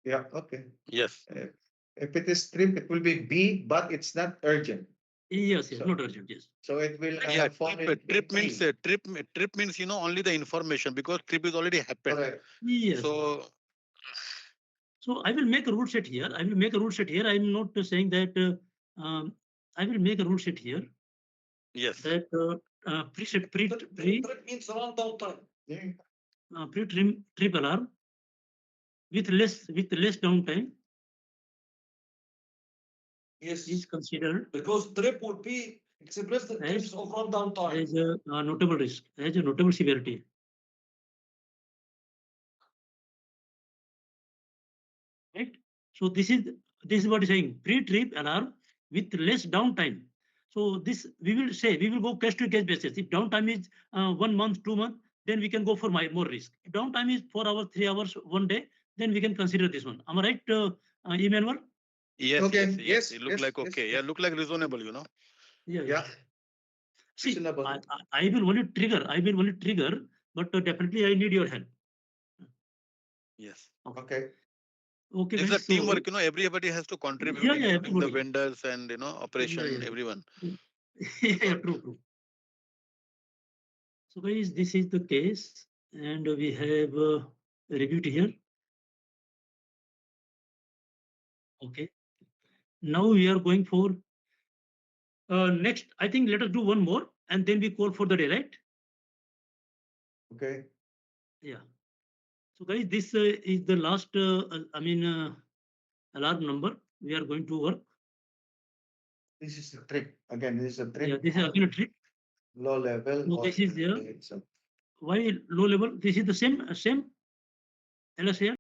Yeah, okay. Yes. If it is trip, it will be B, but it's not urgent. Yes, yes, So, not urgent. Yes. so it will Yeah, fall trip in means B. trip means only the information, because trip is already happened. Correct. Yes. So So I will make a rule set here. I will make a rule set here. I am not saying that. I will make a rule set here yes, that Trip means around downtime. Yeah. trip alarm with less downtime Yes, is considered because trip would be expressed in terms of rundown time. as a notable risk, as a notable severity. Right. So this is what is saying pre-trip alarm with less downtime. So this we will go case to case basis. If downtime is 1 month, 2 months, then we can go for more risk. If downtime is 4 hours, 3 hours, 1 day, then we can consider this one. Am I right, Emmanuel? yes, Okay, yes, yes. yes, It look yes, like yes, okay. yes. Yeah, look like reasonable. Yeah. Yeah, See, reasonable. I will only trigger. But definitely I need your help. Yes. Okay. Okay, It's a guys. So teamwork. Everybody has to contribute, yeah, including the everybody. vendors and operation, Yeah. everyone. Yeah, true. So guys, this is the case, and we have reviewed here. Okay. Now we are going for next. I think let us do one more, and then we call for the day, right? Okay. Yeah. So guys, this is the last. Alarm number we are going to work. This is a trip. Again, this is a trip. Yeah, this is again a trick. Low level. So or this is it's a why low level. This is the same LSAM.